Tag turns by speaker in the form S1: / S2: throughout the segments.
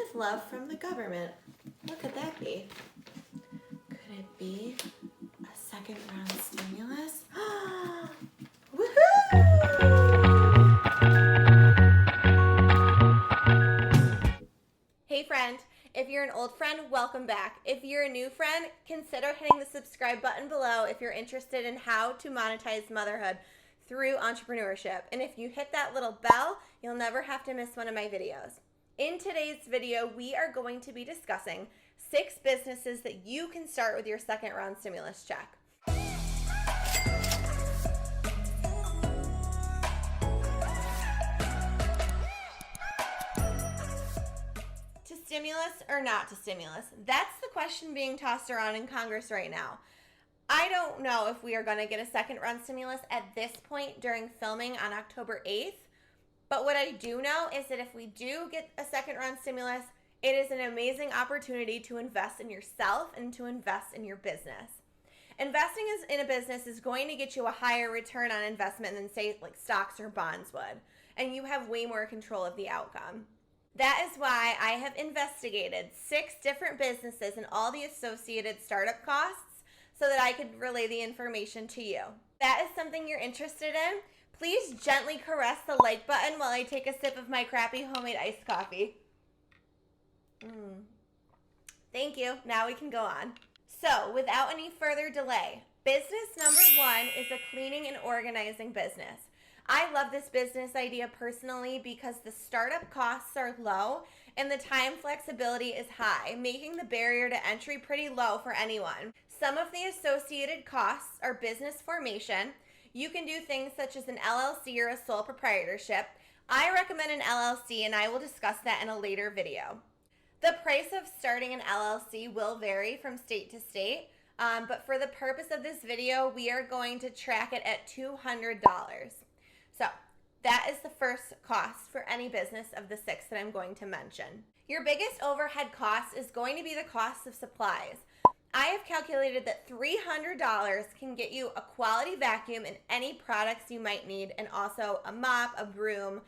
S1: with love from the government. What could that be? Could it be a second round stimulus? Woohoo! Hey friend, if you're an old friend, welcome back. If you're a new friend, consider hitting the subscribe button below if you're interested in how to monetize motherhood through entrepreneurship. And if you hit that little bell, you'll never have to miss one of my videos. In today's video, we are going to be discussing 6 businesses that you can start with your second round stimulus check. To stimulus or not to stimulus? That's the question being tossed around in Congress right now. I don't know if we are going to get a second round stimulus at this point during filming on October 8th. But what I do know is that if we do get a second round stimulus, it is an amazing opportunity to invest in yourself and to invest in your business. Investing in a business is going to get you a higher return on investment than, say, like stocks or bonds would. And you have way more control of the outcome. That is why I have investigated 6 different businesses and all the associated startup costs so that I could relay the information to you. If that is something you're interested in, please gently caress the like button while I take a sip of my crappy homemade iced coffee. Thank you. Now we can go on. So, without any further delay, business number 1 is a cleaning and organizing business. I love this business idea personally because the startup costs are low and the time flexibility is high, making the barrier to entry pretty low for anyone. Some of the associated costs are business formation. You can do things such as an LLC or a sole proprietorship. I recommend an LLC and I will discuss that in a later video. The price of starting an LLC will vary from state to state, but for the purpose of this video, we are going to track it at $200. So that is the first cost for any business of the 6 that I'm going to mention. Your biggest overhead cost is going to be the cost of supplies. I have calculated that $300 can get you a quality vacuum and any products you might need, and also a mop, a broom,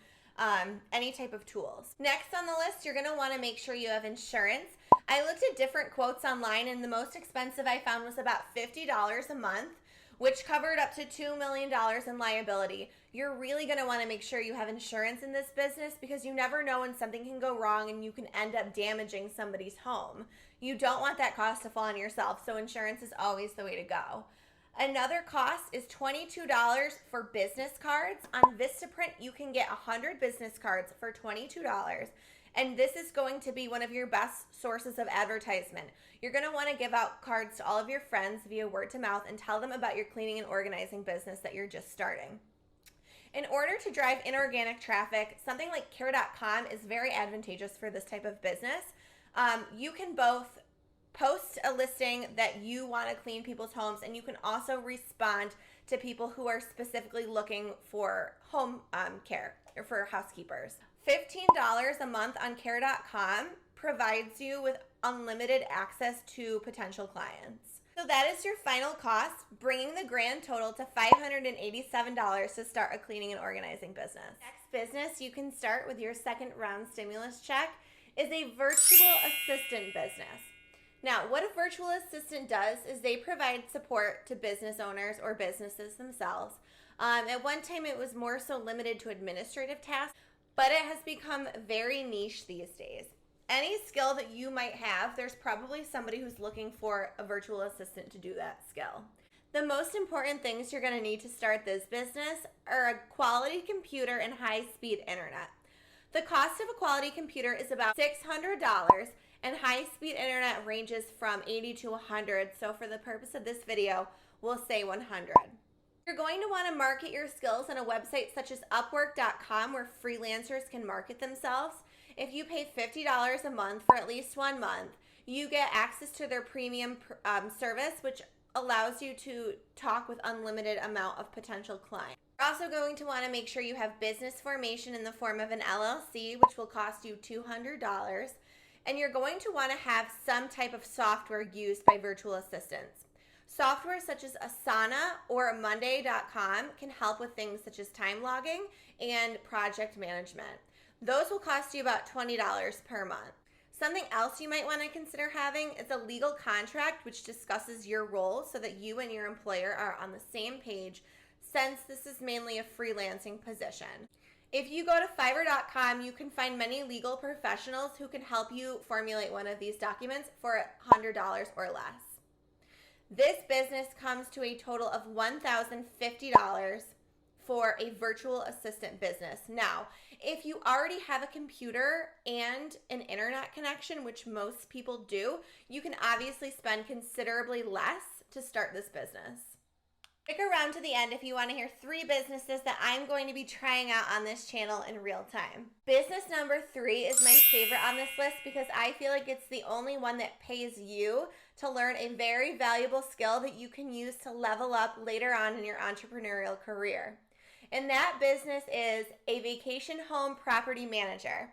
S1: any type of tools. Next on the list, you're going to want to make sure you have insurance. I looked at different quotes online, and the most expensive I found was about $50 a month, which covered up to $2 million in liability. You're really going to want to make sure you have insurance in this business because you never know when something can go wrong and you can end up damaging somebody's home. You don't want that cost to fall on yourself, so insurance is always the way to go. Another cost is $22 for business cards. On Vistaprint, you can get 100 business cards for $22. And this is going to be one of your best sources of advertisement. You're going to want to give out cards to all of your friends via word to mouth and tell them about your cleaning and organizing business that you're just starting. In order to drive inorganic traffic, something like Care.com is very advantageous for this type of business. You can both post a listing that you want to clean people's homes, and you can also respond to people who are specifically looking for home care or for housekeepers. $15 a month on Care.com provides you with unlimited access to potential clients. So that is your final cost, bringing the grand total to $587 to start a cleaning and organizing business. Next business you can start with your second round stimulus check is a virtual assistant business. Now, what a virtual assistant does is they provide support to business owners or businesses themselves. At one time, it was more so limited to administrative tasks, but it has become very niche these days. Any skill that you might have, there's probably somebody who's looking for a virtual assistant to do that skill. The most important things you're going to need to start this business are a quality computer and high-speed internet. The cost of a quality computer is about $600, and high-speed internet ranges from 80 to 100, so for the purpose of this video, we'll say 100. You're going to want to market your skills on a website such as Upwork.com where freelancers can market themselves. If you pay $50 a month for at least 1 month, you get access to their premium service, which allows you to talk with unlimited amount of potential clients. You're also going to want to make sure you have business formation in the form of an LLC, which will cost you $200. And you're going to want to have some type of software used by virtual assistants. Software such as Asana or Monday.com can help with things such as time logging and project management. Those will cost you about $20 per month. Something else you might want to consider having is a legal contract which discusses your role so that you and your employer are on the same page, since this is mainly a freelancing position. If you go to Fiverr.com, you can find many legal professionals who can help you formulate one of these documents for $100 or less. This business comes to a total of $1,050 for a virtual assistant business. Now, if you already have a computer and an internet connection, which most people do, you can obviously spend considerably less to start this business. Stick around to the end if you want to hear 3 businesses that I'm going to be trying out on this channel in real time. Business number 3 is my favorite on this list because I feel like it's the only one that pays you to learn a very valuable skill that you can use to level up later on in your entrepreneurial career. And that business is a vacation home property manager.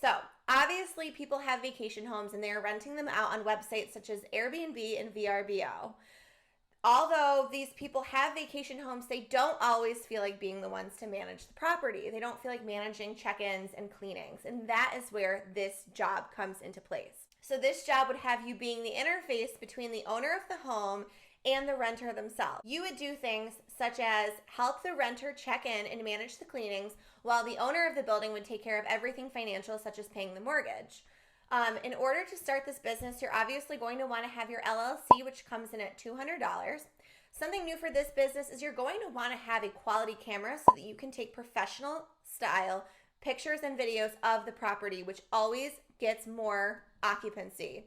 S1: So obviously people have vacation homes and they're renting them out on websites such as Airbnb and VRBO. Although these people have vacation homes, they don't always feel like being the ones to manage the property. They don't feel like managing check-ins and cleanings. And that is where this job comes into place. So this job would have you being the interface between the owner of the home and the renter themselves. You would do things such as help the renter check in and manage the cleanings, while the owner of the building would take care of everything financial, such as paying the mortgage. In order to start this business, you're obviously going to want to have your LLC, which comes in at $200. Something new for this business is you're going to want to have a quality camera so that you can take professional style pictures and videos of the property, which always gets more occupancy.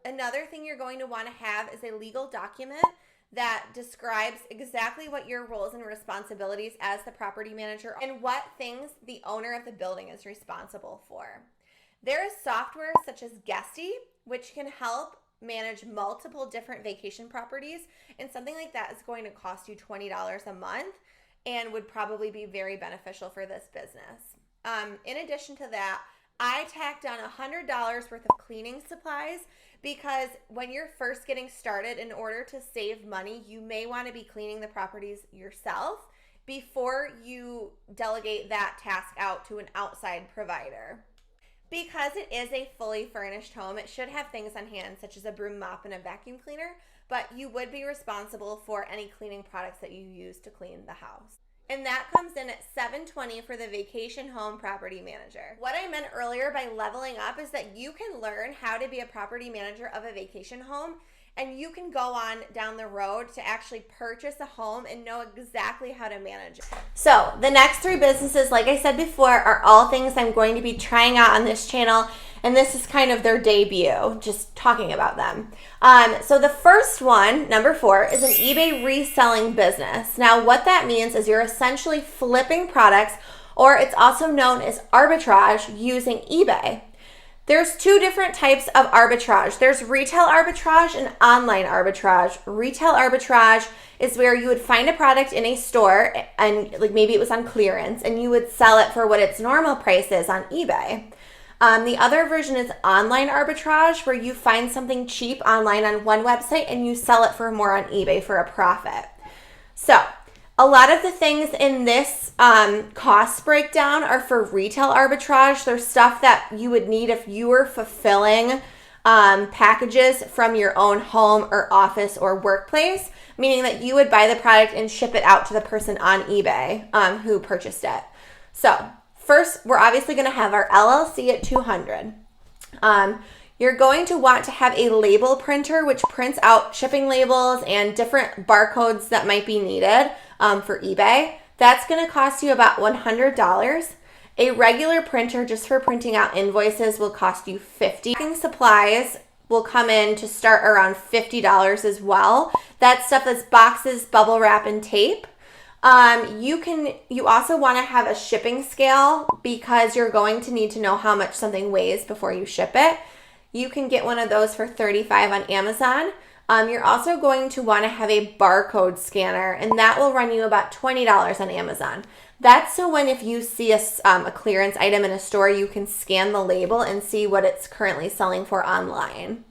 S1: Another thing you're going to want to have is a legal document that describes exactly what your roles and responsibilities as the property manager and what things the owner of the building is responsible for. There is software such as Guesty, which can help manage multiple different vacation properties, and something like that is going to cost you $20 a month and would probably be very beneficial for this business. In addition to that, I tacked on $100 worth of cleaning supplies because when you're first getting started, in order to save money, you may want to be cleaning the properties yourself before you delegate that task out to an outside provider. Because it is a fully furnished home, it should have things on hand such as a broom, mop, and a vacuum cleaner, but you would be responsible for any cleaning products that you use to clean the house. And that comes in at $720 for the vacation home property manager. What I meant earlier by leveling up is that you can learn how to be a property manager of a vacation home, and you can go on down the road to actually purchase a home and know exactly how to manage it. So the next 3 businesses, like I said before, are all things I'm going to be trying out on this channel, and this is kind of their debut, just talking about them. So the first one, number 4, is an eBay reselling business. Now what that means is you're essentially flipping products, or it's also known as arbitrage, using eBay. There's 2 different types of arbitrage. There's retail arbitrage and online arbitrage. Retail arbitrage is where you would find a product in a store and like maybe it was on clearance and you would sell it for what its normal price is on eBay. The other version is online arbitrage, where you find something cheap online on one website and you sell it for more on eBay for a profit. So a lot of the things in this cost breakdown are for retail arbitrage. There's stuff that you would need if you were fulfilling packages from your own home or office or workplace, meaning that you would buy the product and ship it out to the person on eBay who purchased it. So first, we're obviously going to have our LLC at $200. You're going to want to have a label printer, which prints out shipping labels and different barcodes that might be needed for eBay. That's going to cost you about $100. A regular printer just for printing out invoices will cost you $50. Packing supplies will come in to start around $50 as well. That's stuff that's boxes, bubble wrap, and tape. You also want to have a shipping scale because you're going to need to know how much something weighs before you ship it. You can get one of those for $35 on Amazon. You're also going to want to have a barcode scanner, and that will run you about $20 on Amazon. That's so when if you see a clearance item in a store, you can scan the label and see what it's currently selling for online.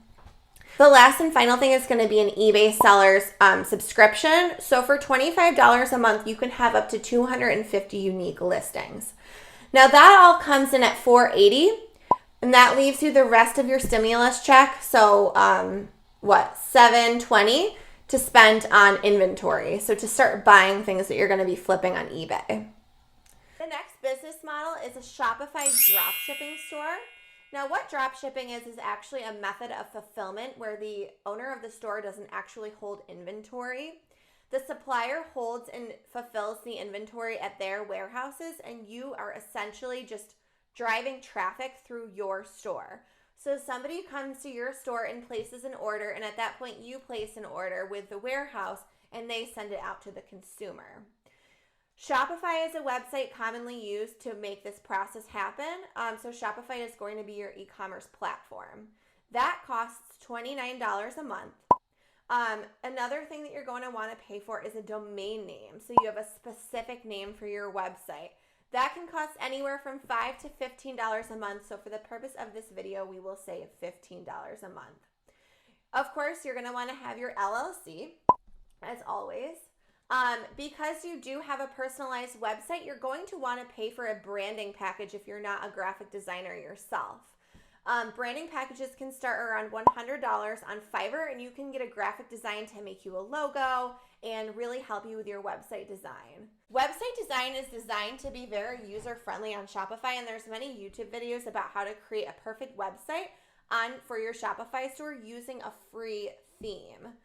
S1: The last and final thing is going to be an eBay seller's subscription. So for $25 a month, you can have up to 250 unique listings. Now that all comes in at $480. And that leaves you the rest of your stimulus check. So, $720 to spend on inventory. So to start buying things that you're going to be flipping on eBay. The next business model is a Shopify dropshipping store. Now, what dropshipping is actually a method of fulfillment where the owner of the store doesn't actually hold inventory. The supplier holds and fulfills the inventory at their warehouses, and you are essentially just driving traffic through your store. So somebody comes to your store and places an order, and at that point you place an order with the warehouse and they send it out to the consumer. Shopify is a website commonly used to make this process happen. So Shopify is going to be your e-commerce platform. That costs $29 a month. Another thing that you're going to want to pay for is a domain name. So you have a specific name for your website. That can cost anywhere from $5 to $15 a month. So for the purpose of this video, we will say $15 a month. Of course, you're going to want to have your LLC, as always. Because you do have a personalized website, you're going to want to pay for a branding package if you're not a graphic designer yourself. Branding packages can start around $100 on Fiverr, and you can get a graphic design to make you a logo and really help you with your website design. Website design is designed to be very user-friendly on Shopify, and there's many YouTube videos about how to create a perfect website for your Shopify store using a free theme.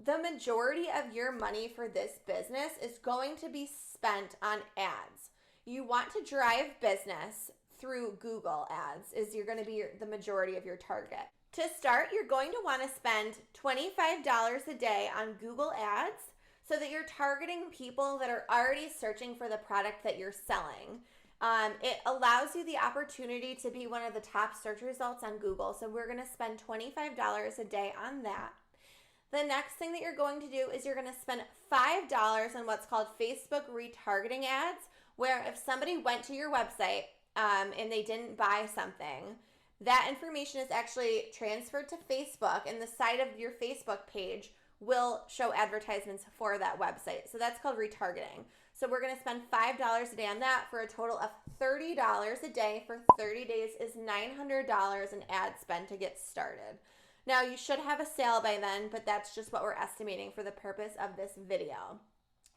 S1: The majority of your money for this business is going to be spent on ads. You want to drive business through Google ads is you're going to be the majority of your target. To start, you're going to want to spend $25 a day on Google ads so that you're targeting people that are already searching for the product that you're selling. It allows you the opportunity to be one of the top search results on Google. So we're going to spend $25 a day on that. The next thing that you're going to do is you're going to spend $5 on what's called Facebook retargeting ads, where if somebody went to your website and they didn't buy something, that information is actually transferred to Facebook, and the side of your Facebook page will show advertisements for that website. So that's called retargeting. So we're going to spend $5 a day on that for a total of $30 a day for 30 days is $900 in ad spend to get started. Now, you should have a sale by then, but that's just what we're estimating for the purpose of this video.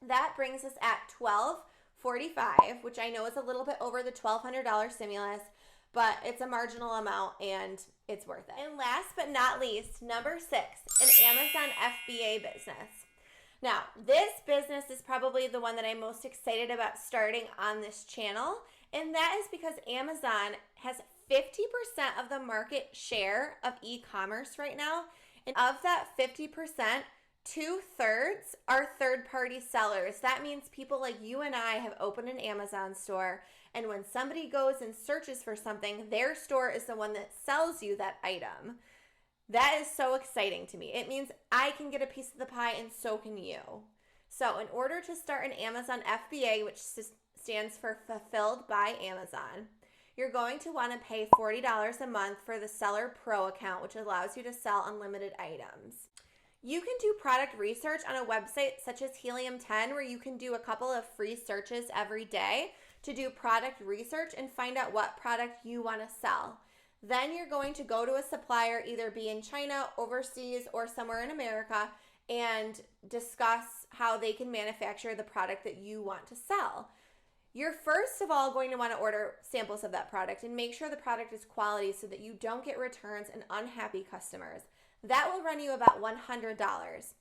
S1: That brings us at $1,245, which I know is a little bit over the $1,200 stimulus, but it's a marginal amount and it's worth it. And last but not least, number 6, an Amazon FBA business. Now, this business is probably the one that I'm most excited about starting on this channel, and that is because Amazon has 50% of the market share of e-commerce right now. And of that 50%, 2/3 are third-party sellers. That means people like you and I have opened an Amazon store, and when somebody goes and searches for something, their store is the one that sells you that item. That is so exciting to me. It means I can get a piece of the pie, and so can you. So in order to start an Amazon FBA, which stands for Fulfilled by Amazon, you're going to want to pay $40 a month for the Seller Pro account, which allows you to sell unlimited items. You can do product research on a website such as Helium 10, where you can do a couple of free searches every day to do product research and find out what product you want to sell. Then you're going to go to a supplier, either be in China, overseas, or somewhere in America, and discuss how they can manufacture the product that you want to sell. You're first of all going to want to order samples of that product and make sure the product is quality so that you don't get returns and unhappy customers. That will run you about $100.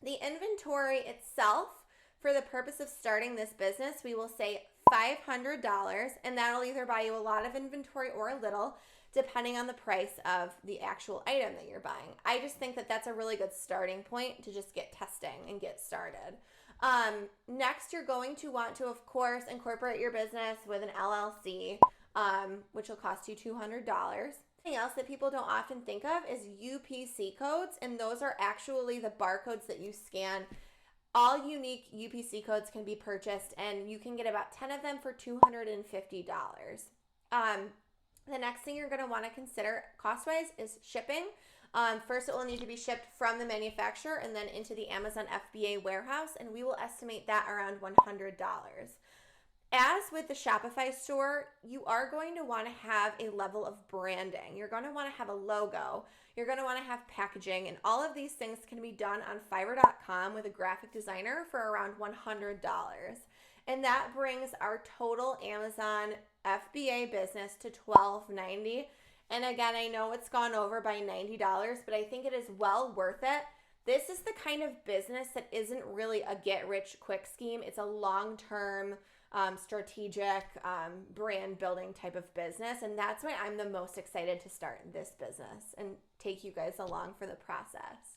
S1: The inventory itself, for the purpose of starting this business, we will say $500, and that'll either buy you a lot of inventory or a little, depending on the price of the actual item that you're buying. I just think that that's a really good starting point to just get testing and get started. Next, you're going to want to, of course, incorporate your business with an LLC, which will cost you $200. Something else that people don't often think of is UPC codes, and those are actually the barcodes that you scan. All unique UPC codes can be purchased, and you can get about 10 of them for $250. The next thing you're going to want to consider cost-wise is shipping. First, it will need to be shipped from the manufacturer and then into the Amazon FBA warehouse, and we will estimate that around $100. As with the Shopify store, you are going to want to have a level of branding. You're going to want to have a logo. You're going to want to have packaging, and all of these things can be done on Fiverr.com with a graphic designer for around $100. And that brings our total Amazon FBA business to $12.90. And again, I know it's gone over by $90, but I think it is well worth it. This is the kind of business that isn't really a get-rich-quick scheme. It's a long-term, strategic, brand building type of business. And that's why I'm the most excited to start this business and take you guys along for the process.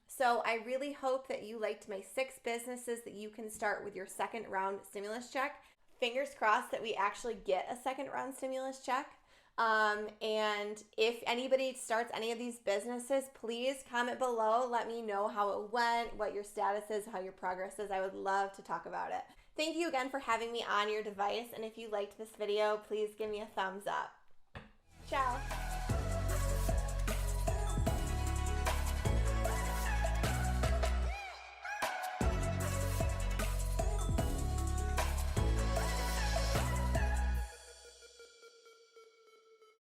S1: So I really hope that you liked my 6 businesses that you can start with your second round stimulus check. Fingers crossed that we actually get a second round stimulus check. And if anybody starts any of these businesses, please comment below. Let me know how it went, what your status is, how your progress is. I would love to talk about it. Thank you again for having me on your device. And if you liked this video, please give me a thumbs up. Ciao.